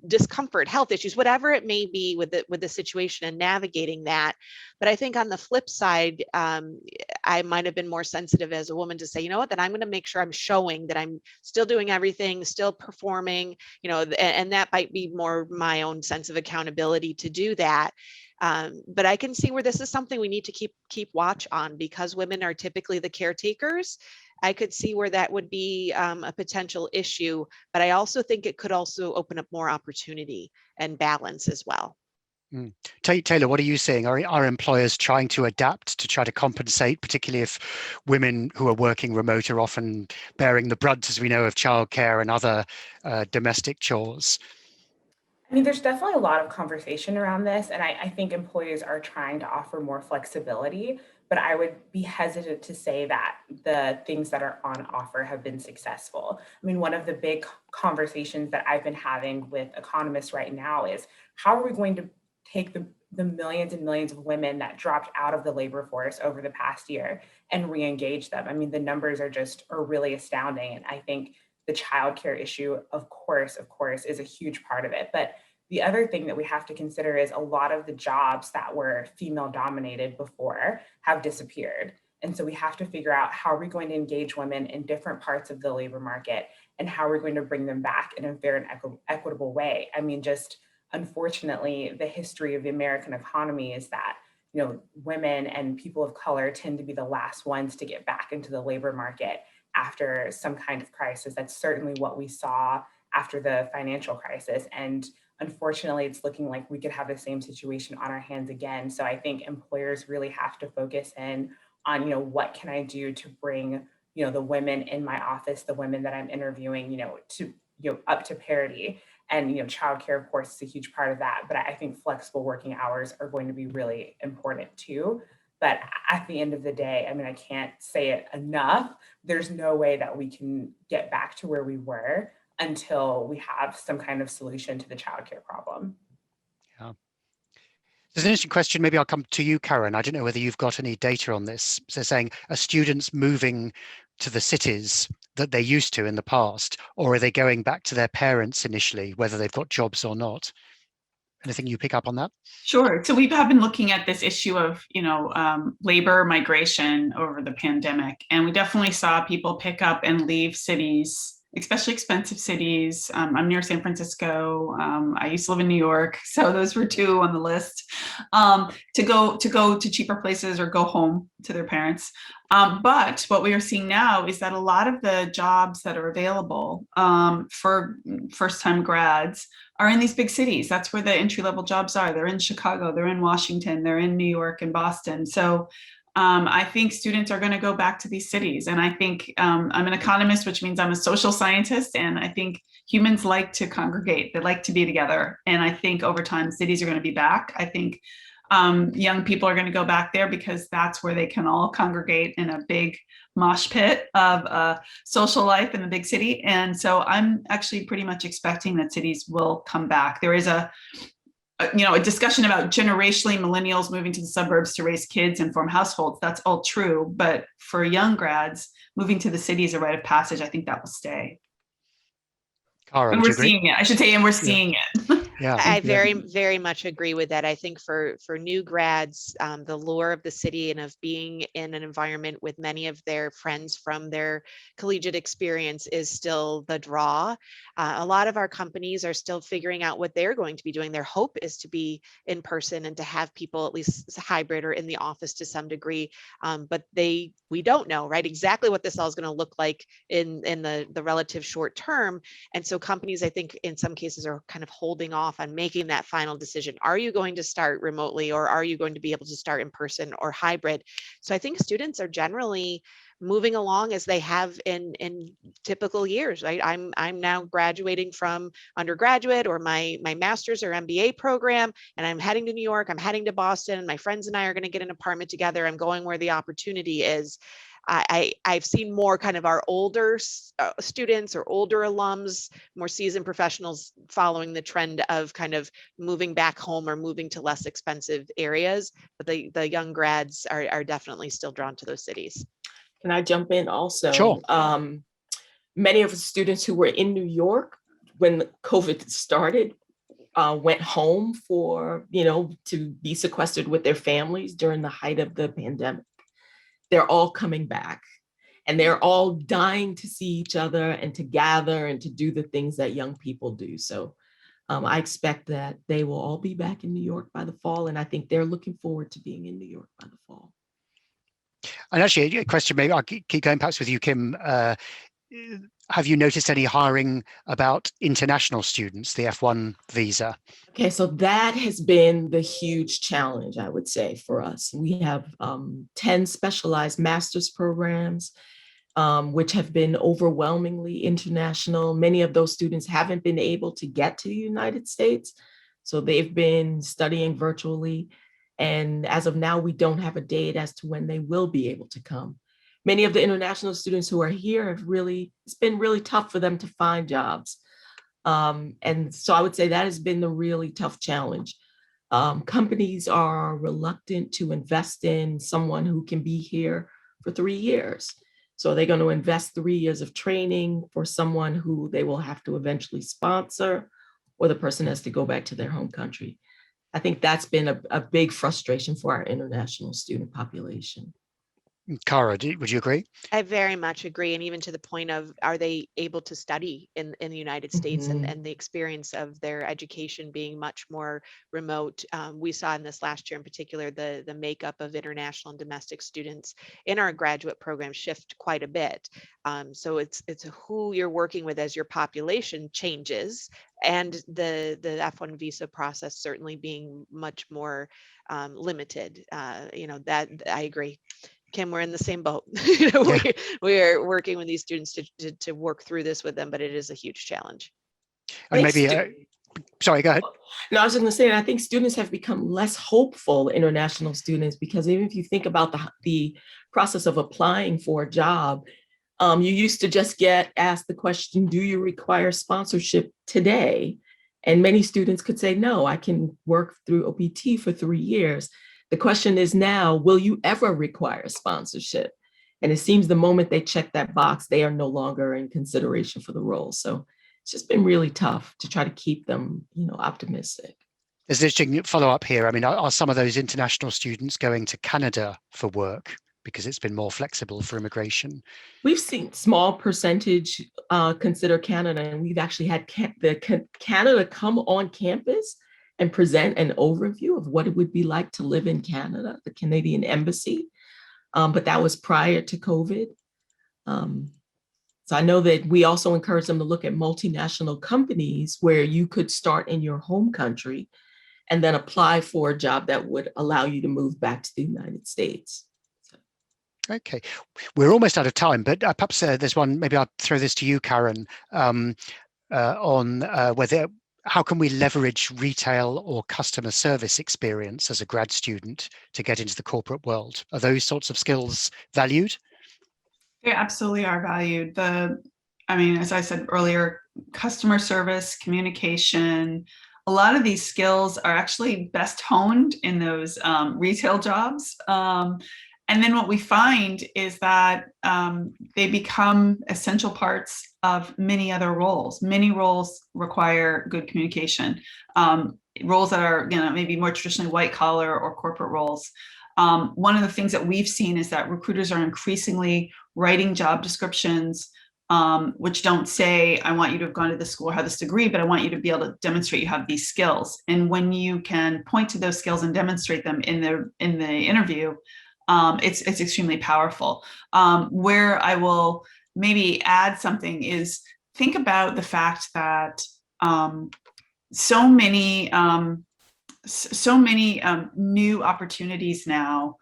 discomfort, health issues, whatever it may be with the situation and navigating that. But I think on the flip side, I might have been more sensitive as a woman to say, you know what, then I'm going to make sure I'm showing that I'm still doing everything, still performing, and that might be more my own sense of accountability to do that. But I can see where this is something we need to keep watch on, because women are typically the caretakers. I could see where that would be a potential issue, but I also think it could also open up more opportunity and balance as well. Taylor, what are you seeing? Are employers trying to adapt to try to compensate, particularly if women who are working remote are often bearing the brunt, as we know, of childcare and other domestic chores? I mean, there's definitely a lot of conversation around this, and I think employers are trying to offer more flexibility, but I would be hesitant to say that the things that are on offer have been successful. I mean, one of the big conversations that I've been having with economists right now is how are we going to take the millions and millions of women that dropped out of the labor force over the past year and re-engage them? I mean, the numbers are really astounding, and I think the childcare issue, of course, is a huge part of it. But the other thing that we have to consider is a lot of the jobs that were female dominated before have disappeared. And so we have to figure out how are we going to engage women in different parts of the labor market and how we're going to bring them back in a fair and equitable way. I mean, just unfortunately, the history of the American economy is that women and people of color tend to be the last ones to get back into the labor market after some kind of crisis. That's certainly what we saw after the financial crisis. And unfortunately, it's looking like we could have the same situation on our hands again. So I think employers really have to focus in on, what can I do to bring, the women in my office, the women that I'm interviewing, to, up to parity. And, childcare, of course, is a huge part of that. But I think flexible working hours are going to be really important too. But at the end of the day, I mean, I can't say it enough. There's no way that we can get back to where we were until we have some kind of solution to the childcare problem. Yeah. There's an interesting question. Maybe I'll come to you, Karen. I don't know whether you've got any data on this. So saying, are students moving to the cities that they used to in the past, or are they going back to their parents initially, whether they've got jobs or not? Anything you pick up on that? Sure. So we have been looking at this issue of, labor migration over the pandemic, and we definitely saw people pick up and leave cities, especially expensive cities. I'm near San Francisco. I used to live in New York, so those were two on the list. To go to cheaper places or go home to their parents. But what we are seeing now is that a lot of the jobs that are available for first-time grads are in these big cities. That's where the entry-level jobs are. They're in Chicago, they're in Washington, they're in New York and Boston. So I think students are going to go back to these cities. And I think I'm an economist, which means I'm a social scientist. And I think humans like to congregate. They like to be together. And I think over time, cities are going to be back. I think young people are going to go back there because that's where they can all congregate in a big mosh pit of social life in the big city. And so I'm actually pretty much expecting that cities will come back. There is a discussion about generationally millennials moving to the suburbs to raise kids and form households. That's all true. But for young grads, moving to the city is a rite of passage. I think that will stay. Cara, and we're seeing it. I should say, and we're seeing it. Yeah, I very much agree with that. I think for new grads, the lure of the city and of being in an environment with many of their friends from their collegiate experience is still the draw. A lot of our companies are still figuring out what they're going to be doing. Their hope is to be in person and to have people at least hybrid or in the office to some degree. But we don't know, right, exactly what this all is going to look like in the relative short term. And so companies, I think, in some cases are kind of holding off off on making that final decision. Are you going to start remotely, or are you going to be able to start in person or hybrid? So I think students are generally moving along as they have in typical years, right? I'm now graduating from undergraduate or my master's or MBA program, and I'm heading to New York, I'm heading to Boston, and my friends and I are going to get an apartment together. I'm going where the opportunity is. I've seen more kind of our older students or older alums, more seasoned professionals following the trend of kind of moving back home or moving to less expensive areas. But the young grads are definitely still drawn to those cities. Can I jump in also? Sure. Many of the students who were in New York when COVID started went home for, to be sequestered with their families during the height of the pandemic. They're all coming back, and they're all dying to see each other and to gather and to do the things that young people do. So I expect that they will all be back in New York by the fall, and I think they're looking forward to being in New York by the fall. And actually, a question, maybe I'll keep going perhaps with you, Kim. Have you noticed any hiring about international students, the F1 visa? Okay, so that has been the huge challenge, I would say, for us. We have 10 specialized master's programs, which have been overwhelmingly international. Many of those students haven't been able to get to the United States, so they've been studying virtually. And as of now, we don't have a date as to when they will be able to come. Many of the international students who are here it's been really tough for them to find jobs. And so I would say that has been the really tough challenge. Companies are reluctant to invest in someone who can be here for 3 years. So they're going to invest 3 years of training for someone who they will have to eventually sponsor, or the person has to go back to their home country. I think that's been a big frustration for our international student population. Cara, would you agree? I very much agree. And even to the point of, are they able to study in the United States, and the experience of their education being much more remote. We saw in this last year in particular, the makeup of international and domestic students in our graduate program shift quite a bit. So it's who you're working with as your population changes, and the F1 visa process certainly being much more limited. That I agree. Kim, we're in the same boat. We're working with these students to work through this with them, but it is a huge challenge. And maybe, sorry, go ahead. No, I was going to say, I think students have become less hopeful, international students, because even if you think about the process of applying for a job, you used to just get asked the question, do you require sponsorship today? And many students could say, no, I can work through OPT for 3 years. The question is now, will you ever require sponsorship? And it seems the moment they check that box, they are no longer in consideration for the role. So it's just been really tough to try to keep them, optimistic. There's an interesting follow-up here. I mean, are some of those international students going to Canada for work because it's been more flexible for immigration? We've seen small percentage consider Canada, and we've actually had Canada come on campus and present an overview of what it would be like to live in Canada, the Canadian Embassy. But that was prior to COVID. So I know that we also encourage them to look at multinational companies where you could start in your home country and then apply for a job that would allow you to move back to the United States. Okay, we're almost out of time, but perhaps there's one, maybe I'll throw this to you, Karen, on whether, how can we leverage retail or customer service experience as a grad student to get into the corporate world? Are those sorts of skills valued? They absolutely are valued. As I said earlier, customer service, communication, a lot of these skills are actually best honed in those retail jobs. And then what we find is that they become essential parts of many other roles. Many roles require good communication. Roles that are, maybe more traditionally white collar or corporate roles. One of the things that we've seen is that recruiters are increasingly writing job descriptions which don't say, I want you to have gone to this school or have this degree, but I want you to be able to demonstrate you have these skills. And when you can point to those skills and demonstrate them in the interview, it's extremely powerful. Where I will maybe add something is, think about the fact that so many new opportunities now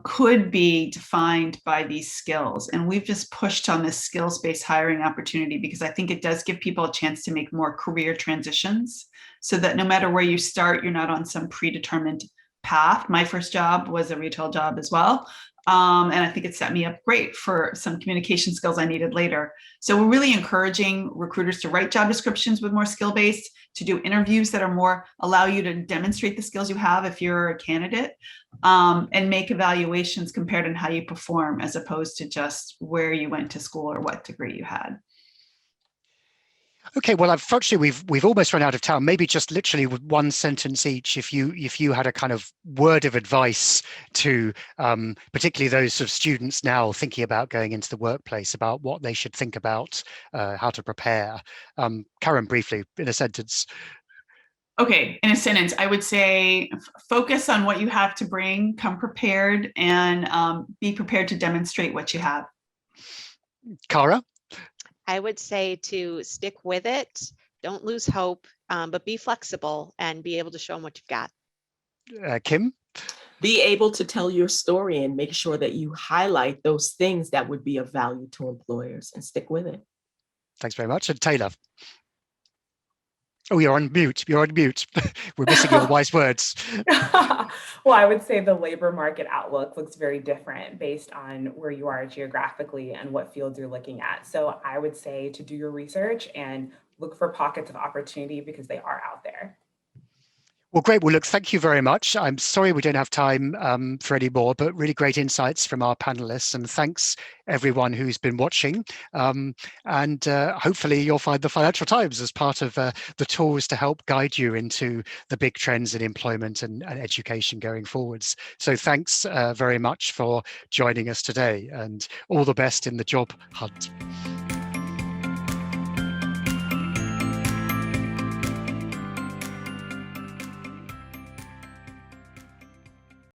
could be defined by these skills. And we've just pushed on this skills-based hiring opportunity because I think it does give people a chance to make more career transitions so that no matter where you start, you're not on some predetermined path. My first job was a retail job as well. And I think it set me up great for some communication skills I needed later. So we're really encouraging recruiters to write job descriptions with more skill-based, to do interviews that are more, allow you to demonstrate the skills you have if you're a candidate, and make evaluations compared on how you perform as opposed to just where you went to school or what degree you had. Okay, well, unfortunately, we've almost run out of time. Maybe just literally with one sentence each, if you had a kind of word of advice to particularly those sort of students now thinking about going into the workplace, about what they should think about, how to prepare. Karen, briefly, in a sentence. Okay, in a sentence, I would say focus on what you have to bring, come prepared, and be prepared to demonstrate what you have. Cara? I would say to stick with it, don't lose hope, but be flexible and be able to show them what you've got. Kim? Be able to tell your story and make sure that you highlight those things that would be of value to employers and stick with it. Thanks very much. And Taylor? Oh, you're on mute. You're on mute. We're missing your wise words. Well, I would say the labor market outlook looks very different based on where you are geographically and what fields you're looking at. So I would say to do your research and look for pockets of opportunity because they are out there. Well, great. Well, look, thank you very much. I'm sorry we don't have time for any more, but really great insights from our panelists. And thanks everyone who's been watching. And hopefully you'll find the Financial Times as part of the tools to help guide you into the big trends in employment and education going forwards. So thanks very much for joining us today, and all the best in the job hunt.